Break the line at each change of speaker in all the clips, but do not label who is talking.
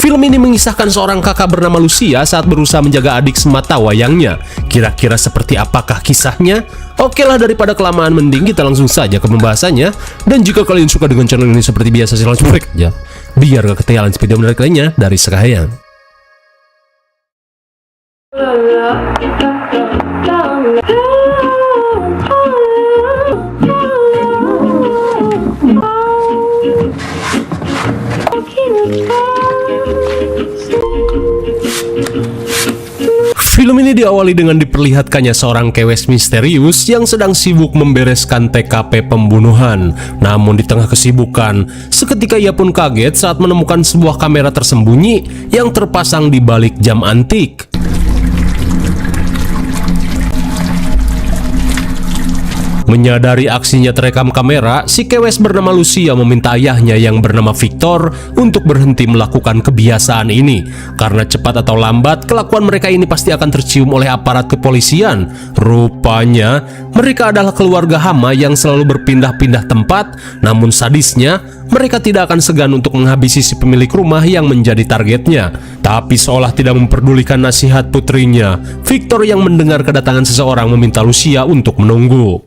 Film ini mengisahkan seorang kakak bernama Lucia saat berusaha menjaga adik semata wayangnya. Kira-kira seperti apakah kisahnya? Oke lah, daripada kelamaan mending kita langsung saja ke pembahasannya. Dan jika kalian suka dengan channel ini seperti biasa, silahkan subscribe ya, biar gak ketinggalan video menarik lainnya dari Sekahayang. Film ini diawali dengan diperlihatkannya seorang kewes misterius yang sedang sibuk membereskan TKP pembunuhan. Namun di tengah kesibukan, seketika ia pun kaget saat menemukan sebuah kamera tersembunyi yang terpasang di balik jam antik. Menyadari aksinya terekam kamera, si kewes bernama Lucia meminta ayahnya yang bernama Victor untuk berhenti melakukan kebiasaan ini. Karena cepat atau lambat, kelakuan mereka ini pasti akan tercium oleh aparat kepolisian. Rupanya, mereka adalah keluarga hama yang selalu berpindah-pindah tempat, namun sadisnya, mereka tidak akan segan untuk menghabisi si pemilik rumah yang menjadi targetnya. Tapi seolah tidak memperdulikan nasihat putrinya, Victor yang mendengar kedatangan seseorang meminta Lucia untuk menunggu.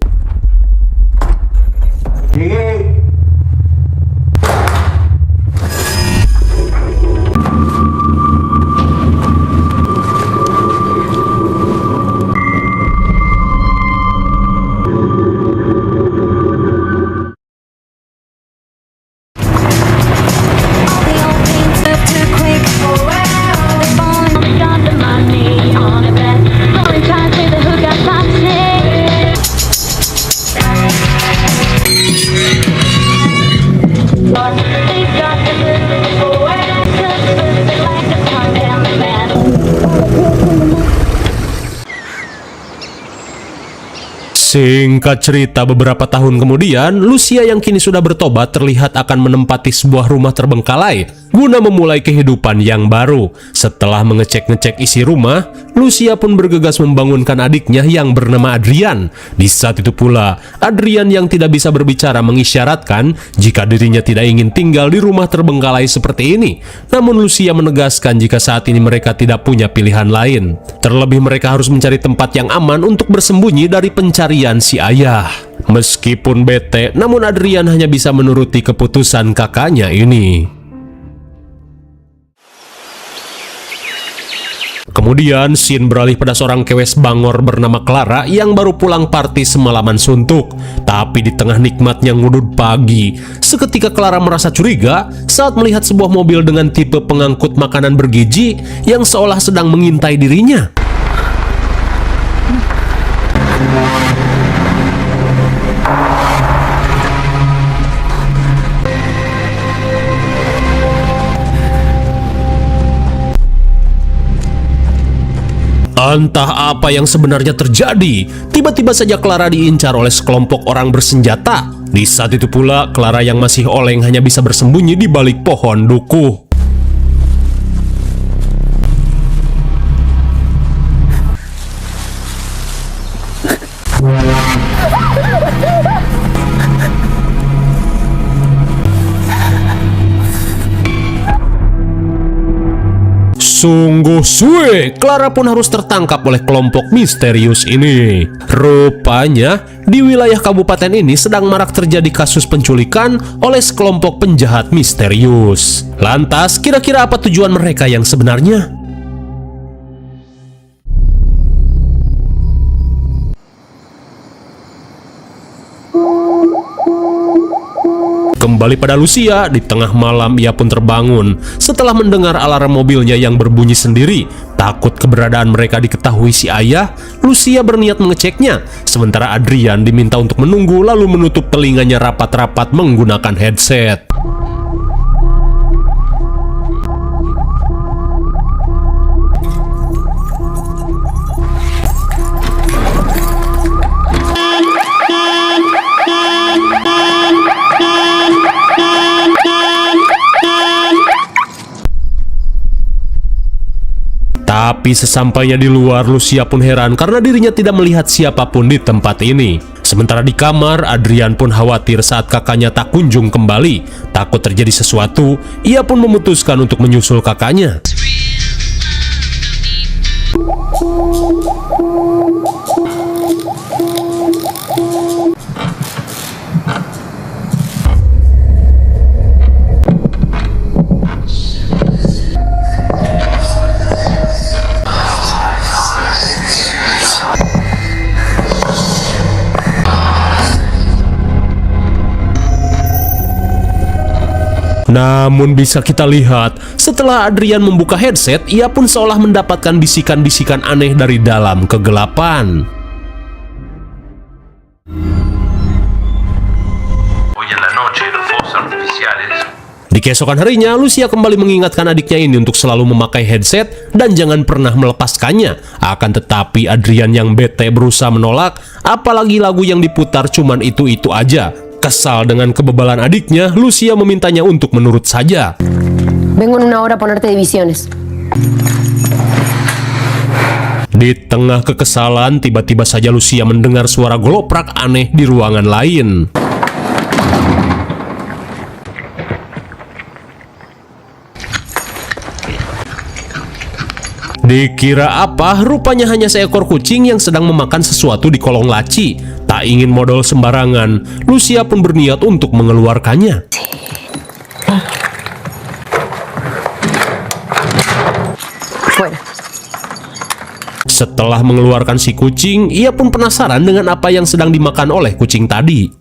Singkat cerita, beberapa tahun kemudian, Lucia yang kini sudah bertobat terlihat akan menempati sebuah rumah terbengkalai guna memulai kehidupan yang baru. Setelah mengecek-ngecek isi rumah, Lucia pun bergegas membangunkan adiknya yang bernama Adrian. Di saat itu pula, Adrian yang tidak bisa berbicara mengisyaratkan jika dirinya tidak ingin tinggal di rumah terbengkalai seperti ini. Namun Lucia menegaskan jika saat ini mereka tidak punya pilihan lain. Terlebih mereka harus mencari tempat yang aman untuk bersembunyi dari pencarian si ayah. Meskipun bete, namun Adrian hanya bisa menuruti keputusan kakaknya ini. Kemudian scene beralih pada seorang kewes bangor bernama Clara yang baru pulang party semalaman suntuk. Tapi di tengah nikmatnya ngudud pagi, seketika Clara merasa curiga saat melihat sebuah mobil dengan tipe pengangkut makanan bergizi yang seolah sedang mengintai dirinya. Entah apa yang sebenarnya terjadi, tiba-tiba saja Clara diincar oleh sekelompok orang bersenjata. Di saat itu pula, Clara yang masih oleng hanya bisa bersembunyi di balik pohon dukuh. Sungguh suwe, Clara pun harus tertangkap oleh kelompok misterius ini. Rupanya, di wilayah kabupaten ini sedang marak terjadi kasus penculikan oleh sekelompok penjahat misterius. Lantas, kira-kira apa tujuan mereka yang sebenarnya? Kembali pada Lucia, di tengah malam ia pun terbangun setelah mendengar alarm mobilnya yang berbunyi sendiri. Takut keberadaan mereka diketahui si ayah, Lucia berniat mengeceknya. Sementara Adrian diminta untuk menunggu lalu menutup telinganya rapat-rapat menggunakan headset. Tapi sesampainya di luar, Lucia pun heran karena dirinya tidak melihat siapapun di tempat ini. Sementara di kamar, Adrian pun khawatir saat kakaknya tak kunjung kembali. Takut terjadi sesuatu, ia pun memutuskan untuk menyusul kakaknya. Namun bisa kita lihat, setelah Adrian membuka headset, ia pun seolah mendapatkan bisikan-bisikan aneh dari dalam kegelapan. Di keesokan harinya, Lucia kembali mengingatkan adiknya ini untuk selalu memakai headset dan jangan pernah melepaskannya. Akan tetapi Adrian yang bete berusaha menolak, apalagi lagu yang diputar cuman itu-itu aja. Kesal dengan kebebalan adiknya, Lucia memintanya untuk menurut saja.
Vengo en una hora a ponerte divisiones.
Di tengah kekesalan, tiba-tiba saja Lucia mendengar suara geloprak aneh di ruangan lain. Dikira apa? Rupanya hanya seekor kucing yang sedang memakan sesuatu di kolong laci. Tak ingin modal sembarangan, Lucia pun berniat untuk mengeluarkannya. Setelah mengeluarkan si kucing, ia pun penasaran dengan apa yang sedang dimakan oleh kucing tadi.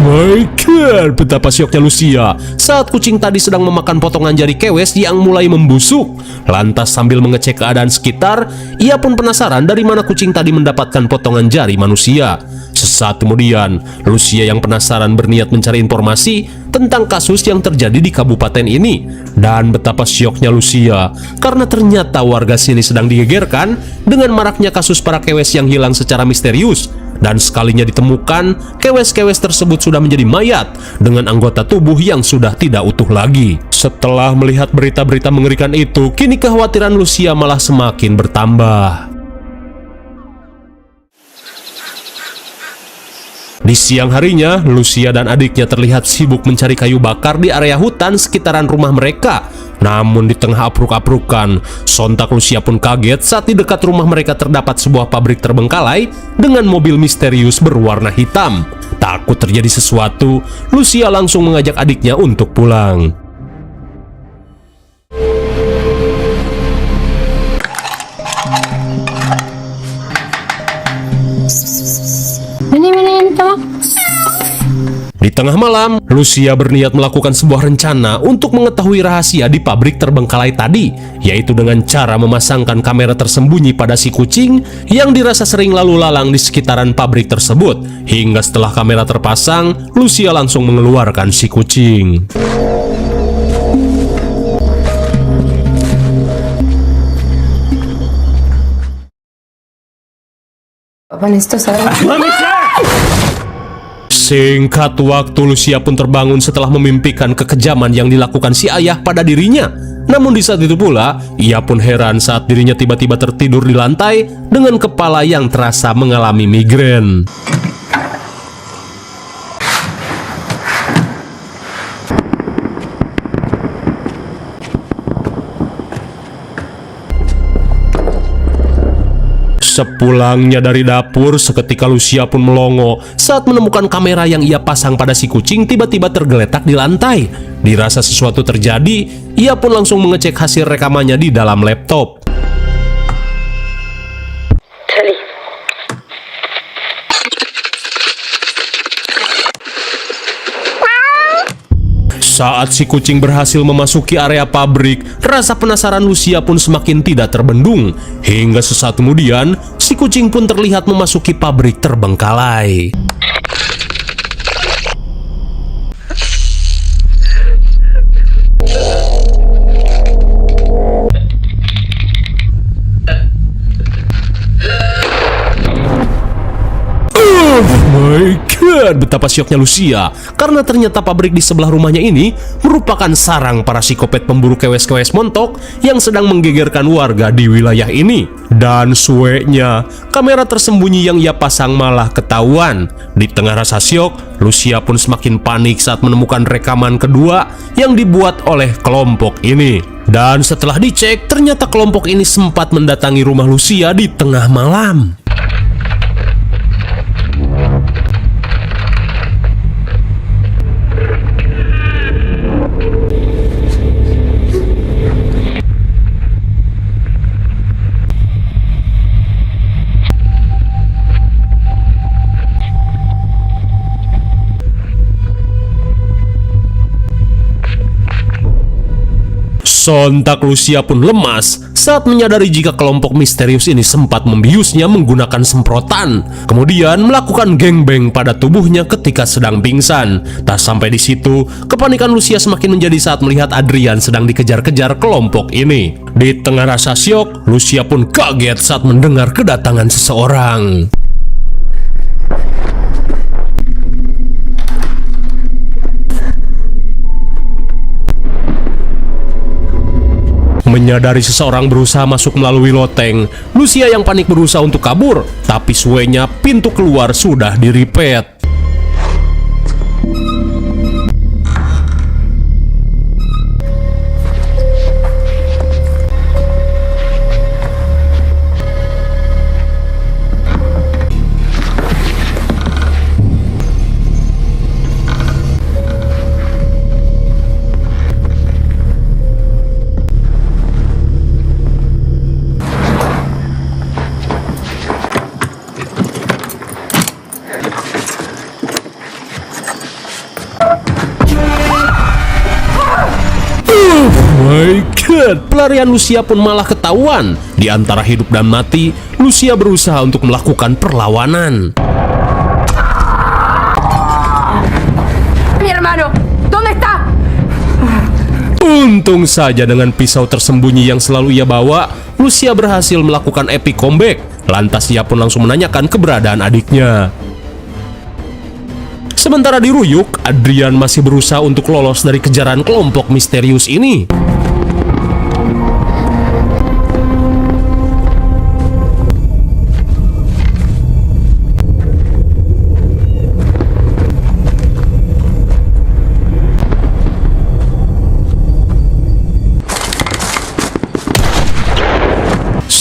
My God, betapa syoknya Lucia saat kucing tadi sedang memakan potongan jari kewes yang mulai membusuk. Lantas sambil mengecek keadaan sekitar, ia pun penasaran dari mana kucing tadi mendapatkan potongan jari manusia. Sesaat kemudian, Lucia yang penasaran berniat mencari informasi tentang kasus yang terjadi di kabupaten ini. Dan betapa syoknya Lucia, karena ternyata warga sini sedang digegerkan dengan maraknya kasus para kewes yang hilang secara misterius. Dan sekalinya ditemukan, kewes-kewes tersebut sudah menjadi mayat dengan anggota tubuh yang sudah tidak utuh lagi. Setelah melihat berita-berita mengerikan itu, kini kekhawatiran Lucia malah semakin bertambah. Di siang harinya, Lucia dan adiknya terlihat sibuk mencari kayu bakar di area hutan sekitaran rumah mereka. Namun di tengah apruk-aprukan, sontak Lucia pun kaget saat di dekat rumah mereka terdapat sebuah pabrik terbengkalai dengan mobil misterius berwarna hitam. Takut terjadi sesuatu, Lucia langsung mengajak adiknya untuk pulang. Di tengah malam, Lucia berniat melakukan sebuah rencana untuk mengetahui rahasia di pabrik terbengkalai tadi, yaitu dengan cara memasangkan kamera tersembunyi pada si kucing yang dirasa sering lalu lalang di sekitaran pabrik tersebut. Hingga setelah kamera terpasang, Lucia langsung mengeluarkan si kucing. Singkat waktu, Lucia pun terbangun setelah memimpikan kekejaman yang dilakukan si ayah pada dirinya. Namun di saat itu pula, ia pun heran saat dirinya tiba-tiba tertidur di lantai dengan kepala yang terasa mengalami migrain. Sepulangnya dari dapur, seketika Lucia pun melongo saat menemukan kamera yang ia pasang pada si kucing tiba-tiba tergeletak di lantai. Dirasa sesuatu terjadi, ia pun langsung mengecek hasil rekamannya di dalam laptop. Saat si kucing berhasil memasuki area pabrik, rasa penasaran Lucia pun semakin tidak terbendung. Hingga sesaat kemudian, si kucing pun terlihat memasuki pabrik terbengkalai. Oh my God! God, betapa syoknya Lucia karena ternyata pabrik di sebelah rumahnya ini merupakan sarang para psikopat pemburu kewes-kewes montok yang sedang menggegerkan warga di wilayah ini. Dan sueknya, kamera tersembunyi yang ia pasang malah ketahuan. Di tengah rasa syok, Lucia pun semakin panik saat menemukan rekaman kedua yang dibuat oleh kelompok ini. Dan setelah dicek, ternyata kelompok ini sempat mendatangi rumah Lucia di tengah malam. Sontak Lucia pun lemas saat menyadari jika kelompok misterius ini sempat membiusnya menggunakan semprotan, kemudian melakukan gangbang pada tubuhnya ketika sedang pingsan. Tak sampai di situ, kepanikan Lucia semakin menjadi saat melihat Adrian sedang dikejar-kejar kelompok ini. Di tengah rasa syok, Lucia pun kaget saat mendengar kedatangan seseorang. Menyadari seseorang berusaha masuk melalui loteng, Lucia yang panik berusaha untuk kabur, tapi suenya pintu keluar sudah diripet. My God, pelarian Lucia pun malah ketahuan. Di antara hidup dan mati, Lucia berusaha untuk melakukan perlawanan.
Mi hermano, ¿dónde está?
Untung saja dengan pisau tersembunyi yang selalu ia bawa, Lucia berhasil melakukan epic comeback. Lantas ia pun langsung menanyakan keberadaan adiknya. Sementara di Ruyuk, Adrian masih berusaha untuk lolos dari kejaran kelompok misterius ini.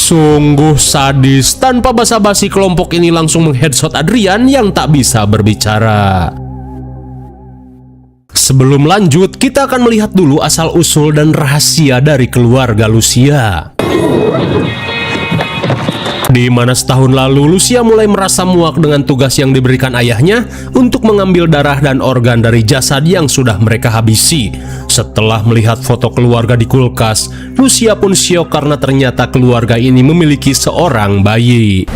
Sungguh sadis, tanpa basa-basi kelompok ini langsung mengheadshot Adrian yang tak bisa berbicara. Sebelum lanjut, kita akan melihat dulu asal-usul dan rahasia dari keluarga Lucia. Di mana setahun lalu Lucia mulai merasa muak dengan tugas yang diberikan ayahnya untuk mengambil darah dan organ dari jasad yang sudah mereka habisi. Setelah melihat foto keluarga di kulkas, Lucia pun syok karena ternyata keluarga ini memiliki seorang bayi.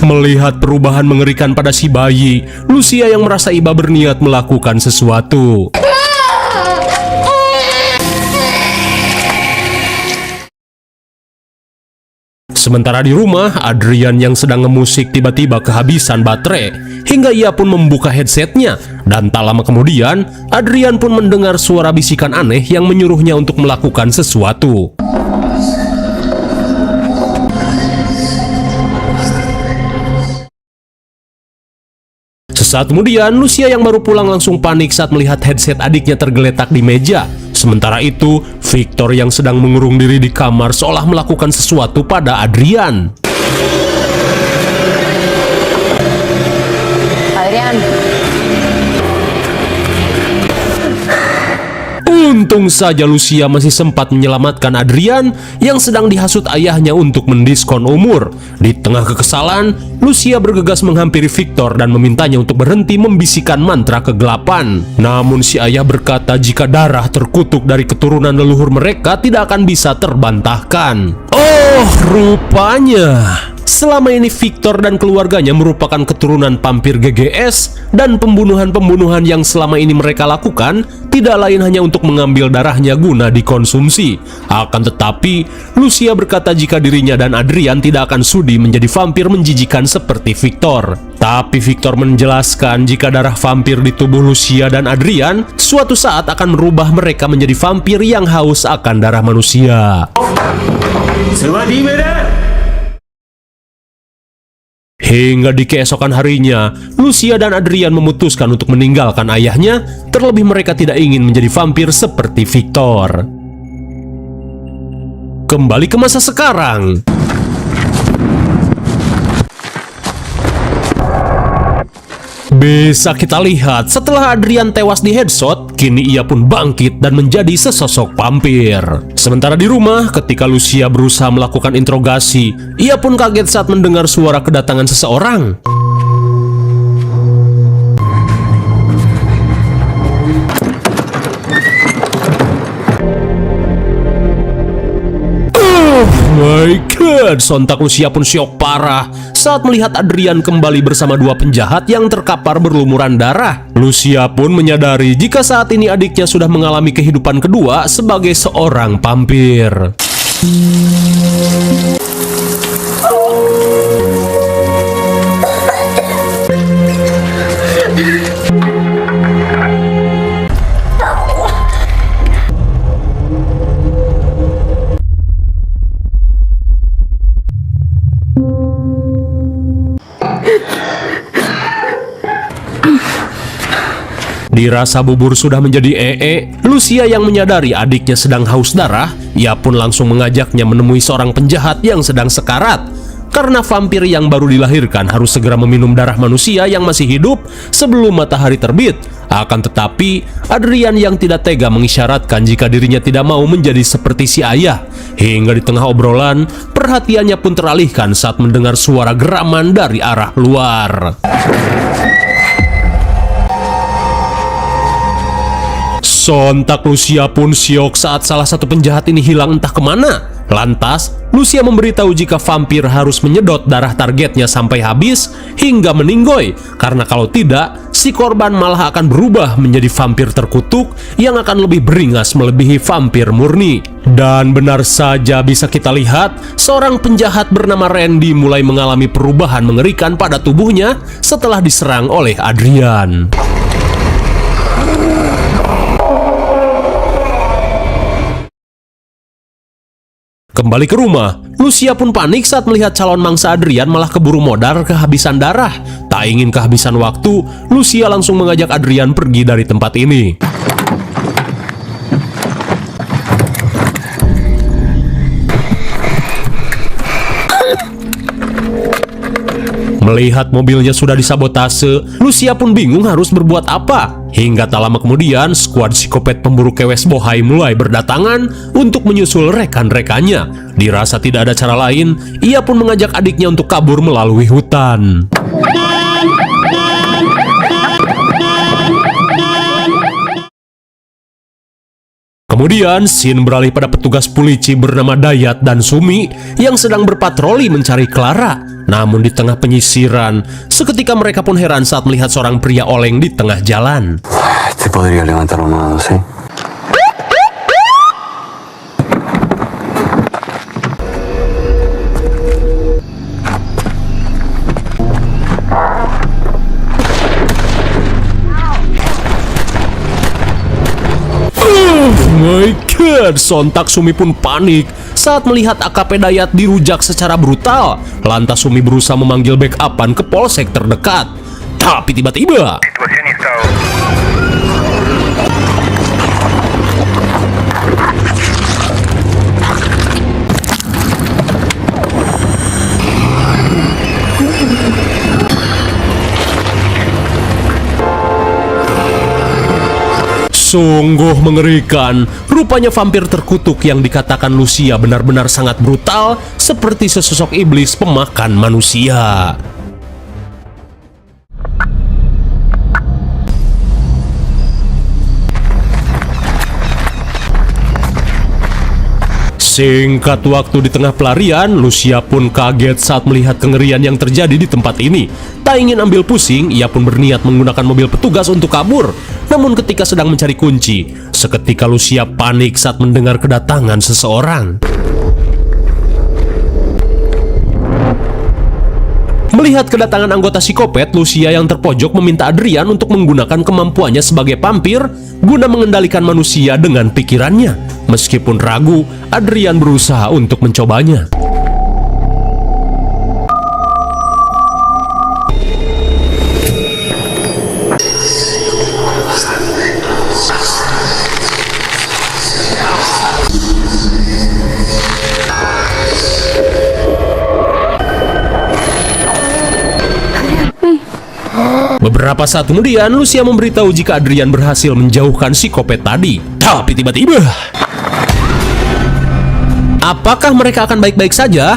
Melihat perubahan mengerikan pada si bayi, Lucia yang merasa iba berniat melakukan sesuatu. Sementara di rumah, Adrian yang sedang ngemusik tiba-tiba kehabisan baterai, hingga ia pun membuka headsetnya. Dan tak lama kemudian, Adrian pun mendengar suara bisikan aneh yang menyuruhnya untuk melakukan sesuatu. Sesaat kemudian, Lucia yang baru pulang langsung panik saat melihat headset adiknya tergeletak di meja. Sementara itu, Victor yang sedang mengurung diri di kamar seolah melakukan sesuatu pada Adrian.
Adrián.
Untung saja Lucia masih sempat menyelamatkan Adrian yang sedang dihasut ayahnya untuk mendiskon umur. Di tengah kekesalan, Lucia bergegas menghampiri Victor dan memintanya untuk berhenti membisikkan mantra kegelapan. Namun si ayah berkata jika darah terkutuk dari keturunan leluhur mereka tidak akan bisa terbantahkan. Oh, rupanya Selama ini Victor dan keluarganya merupakan keturunan vampir GGS, dan pembunuhan-pembunuhan yang selama ini mereka lakukan tidak lain hanya untuk mengambil darahnya guna dikonsumsi. Akan tetapi, Lucia berkata jika dirinya dan Adrian tidak akan sudi menjadi vampir menjijikan seperti Victor. Tapi Victor menjelaskan jika darah vampir di tubuh Lucia dan Adrian suatu saat akan merubah mereka menjadi vampir yang haus akan darah manusia. Hingga di keesokan harinya, Lucia dan Adrian memutuskan untuk meninggalkan ayahnya, terlebih mereka tidak ingin menjadi vampir seperti Victor. Kembali ke masa sekarang. Bisa kita lihat setelah Adrian tewas di headshot, kini ia pun bangkit dan menjadi sesosok vampir. Sementara di rumah, ketika Lucia berusaha melakukan interogasi, ia pun kaget saat mendengar suara kedatangan seseorang. My God, sontak Lucia pun syok parah saat melihat Adrian kembali bersama dua penjahat yang terkapar berlumuran darah. Lucia pun menyadari jika saat ini adiknya sudah mengalami kehidupan kedua sebagai seorang vampir. Dirasa bubur sudah menjadi Lucia yang menyadari adiknya sedang haus darah, ia pun langsung mengajaknya menemui seorang penjahat yang sedang sekarat. Karena vampir yang baru dilahirkan harus segera meminum darah manusia yang masih hidup sebelum matahari terbit. Akan tetapi, Adrian yang tidak tega mengisyaratkan jika dirinya tidak mau menjadi seperti si ayah. Hingga di tengah obrolan, perhatiannya pun teralihkan saat mendengar suara geraman dari arah luar. Sontak Lucia pun syok saat salah satu penjahat ini hilang entah kemana. Lantas, Lucia memberitahu jika vampir harus menyedot darah targetnya sampai habis hingga meninggoy. Karena kalau tidak, si korban malah akan berubah menjadi vampir terkutuk yang akan lebih beringas melebihi vampir murni. Dan benar saja bisa kita lihat, seorang penjahat bernama Randy mulai mengalami perubahan mengerikan pada tubuhnya setelah diserang oleh Adrian. Kembali ke rumah, Lucia pun panik saat melihat calon mangsa Adrian malah keburu modar kehabisan darah. Tak ingin kehabisan waktu, Lucia langsung mengajak Adrian pergi dari tempat ini. Melihat mobilnya sudah disabotase, Lucia pun bingung harus berbuat apa. Hingga tak lama kemudian, skuad psikopat pemburu kewes Bohai mulai berdatangan untuk menyusul rekan-rekannya. Dirasa tidak ada cara lain, ia pun mengajak adiknya untuk kabur melalui hutan. Kemudian, scene beralih pada petugas polisi bernama Dayat dan Sumi yang sedang berpatroli mencari Clara. Namun di tengah penyisiran, seketika mereka pun heran saat melihat seorang pria oleng di tengah jalan.
Te podría levantar una mano, ¿sí?
My God, sontak Sumi pun panik saat melihat AKP Dayat dirujak secara brutal. Lantas Sumi berusaha memanggil backupan ke polsek terdekat. Tapi tiba-tiba sungguh mengerikan. Rupanya vampir terkutuk yang dikatakan Lucia benar-benar sangat brutal, seperti sesosok iblis pemakan manusia. Singkat waktu di tengah pelarian, Lucia pun kaget saat melihat kengerian yang terjadi di tempat ini. Tak ingin ambil pusing, ia pun berniat menggunakan mobil petugas untuk kabur. Namun ketika sedang mencari kunci, seketika Lucia panik saat mendengar kedatangan seseorang. Melihat kedatangan anggota psikopat, Lucia yang terpojok meminta Adrian untuk menggunakan kemampuannya sebagai vampir guna mengendalikan manusia dengan pikirannya. Meskipun ragu, Adrian berusaha untuk mencobanya. Beberapa saat kemudian, Lucia memberitahu jika Adrian berhasil menjauhkan psikopat tadi. Tapi tiba-tiba, apakah mereka akan baik-baik saja?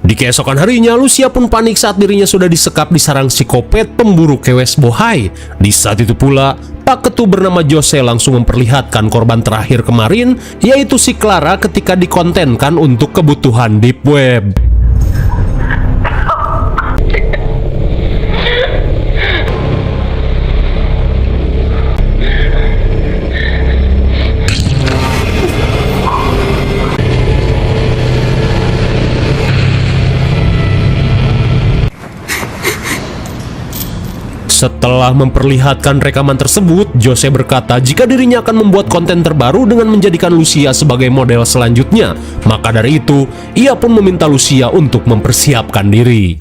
Di keesokan harinya, Lucia pun panik saat dirinya sudah disekap di sarang psikopat pemburu kewes bohai. Di saat itu pula, Pak Ketu bernama Jose langsung memperlihatkan korban terakhir kemarin, yaitu si Clara ketika dikontenkan untuk kebutuhan deep web. Setelah memperlihatkan rekaman tersebut, Jose berkata jika dirinya akan membuat konten terbaru dengan menjadikan Lucia sebagai model selanjutnya. Maka dari itu, ia pun meminta Lucia untuk mempersiapkan diri.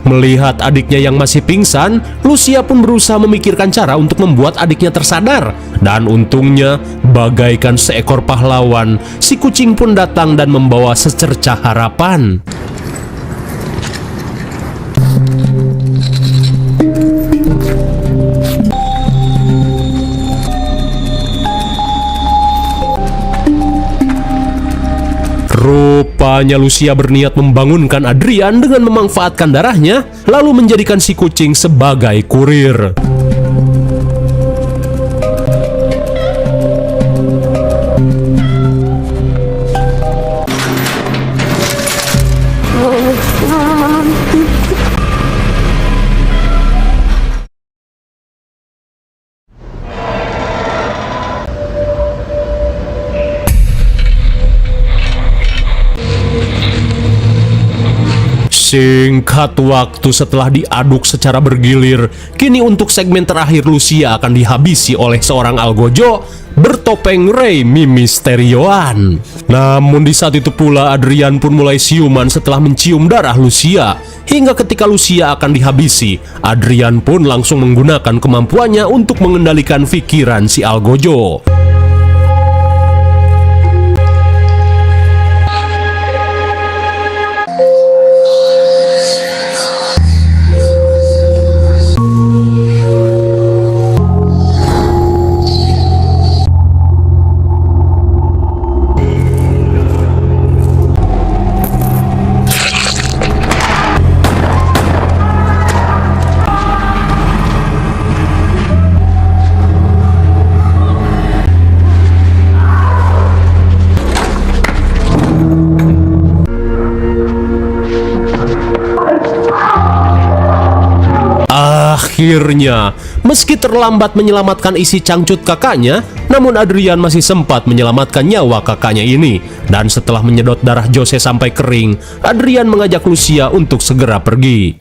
Melihat adiknya yang masih pingsan, Lucia pun berusaha memikirkan cara untuk membuat adiknya tersadar. Dan untungnya, bagaikan seekor pahlawan, si kucing pun datang dan membawa secercah harapan. Rupanya Lucia berniat membangunkan Adrian dengan memanfaatkan darahnya, lalu menjadikan si kucing sebagai kurir. Singkat waktu setelah diaduk secara bergilir, kini untuk segmen terakhir Lucia akan dihabisi oleh seorang algojo bertopeng Rey Mysterioan. Namun di saat itu pula Adrian pun mulai siuman setelah mencium darah Lucia. Hingga ketika Lucia akan dihabisi, Adrian pun langsung menggunakan kemampuannya untuk mengendalikan pikiran si algojo. Akhirnya, meski terlambat menyelamatkan isi cangcut kakaknya, namun Adrian masih sempat menyelamatkan nyawa kakaknya ini. Dan setelah menyedot darah Jose sampai kering, Adrian mengajak Lucia untuk segera pergi.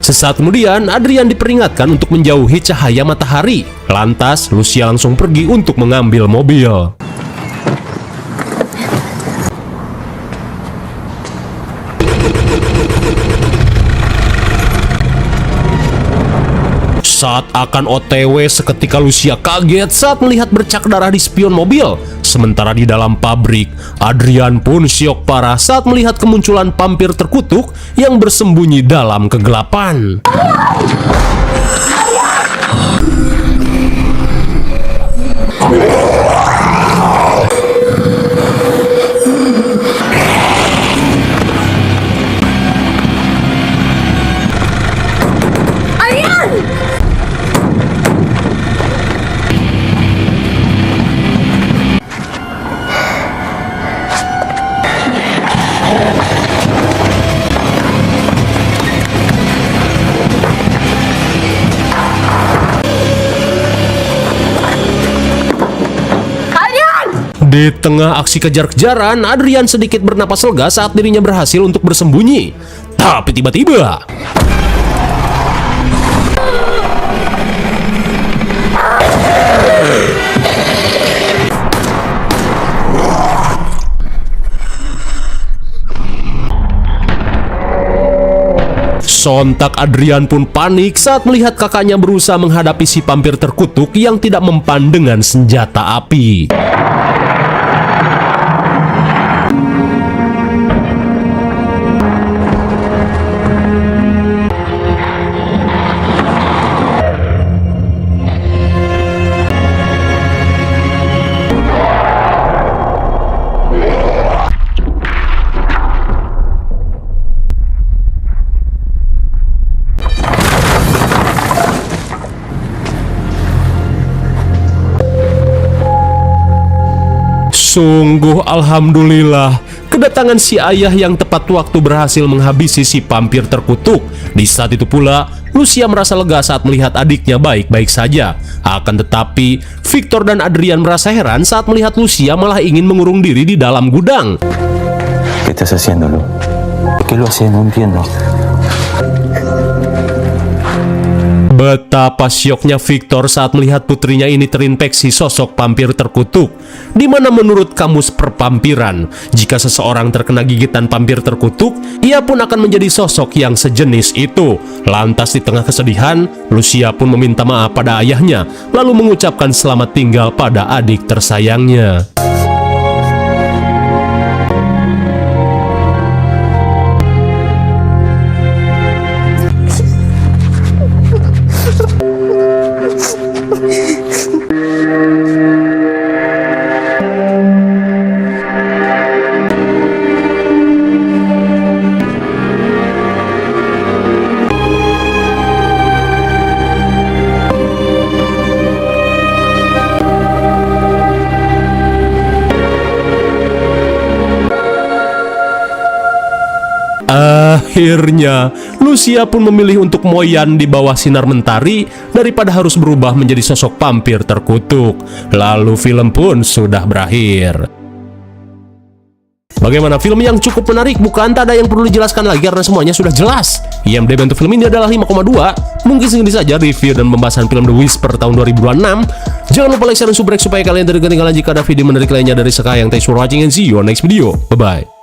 Sesaat kemudian, Adrian diperingatkan untuk menjauhi cahaya matahari. Lantas, Lucia langsung pergi untuk mengambil mobil. Saat akan OTW, seketika Lucia kaget saat melihat bercak darah di spion mobil. Sementara di dalam pabrik, Adrian pun syok parah saat melihat kemunculan vampir terkutuk yang bersembunyi dalam kegelapan. Di tengah aksi kejar-kejaran, Adrian sedikit bernapas lega saat dirinya berhasil untuk bersembunyi. Tapi tiba-tiba sontak Adrian pun panik saat melihat kakaknya berusaha menghadapi si vampir terkutuk yang tidak mempan dengan senjata api. Sungguh alhamdulillah, kedatangan si ayah yang tepat waktu berhasil menghabisi si vampir terkutuk. Di saat itu pula, Lucia merasa lega saat melihat adiknya baik-baik saja. Akan tetapi, Victor dan Adrian merasa heran saat melihat Lucia malah ingin mengurung diri di dalam gudang.
¿Qué estás haciendo, Lu? ¿Por qué lo haces? No entiendo.
Betapa syoknya Victor saat melihat putrinya ini terinfeksi sosok vampir terkutuk. Di mana menurut kamus pervampiran, jika seseorang terkena gigitan vampir terkutuk, ia pun akan menjadi sosok yang sejenis itu. Lantas di tengah kesedihan, Lucia pun meminta maaf pada ayahnya, lalu mengucapkan selamat tinggal pada adik tersayangnya. Akhirnya, Lucia pun memilih untuk moyan di bawah sinar mentari daripada harus berubah menjadi sosok vampir terkutuk. Lalu film pun sudah berakhir. Bagaimana, film yang cukup menarik bukan? Tak ada yang perlu dijelaskan lagi karena semuanya sudah jelas. IMDb untuk film ini adalah 5,2. Mungkin segini saja review dan pembahasan film The Whisper tahun 2026. Jangan lupa like, share, dan subscribe supaya kalian tidak ketinggalan jika ada video menarik lainnya dari Sekayang. Thanks for watching and see you on next video. Bye-bye.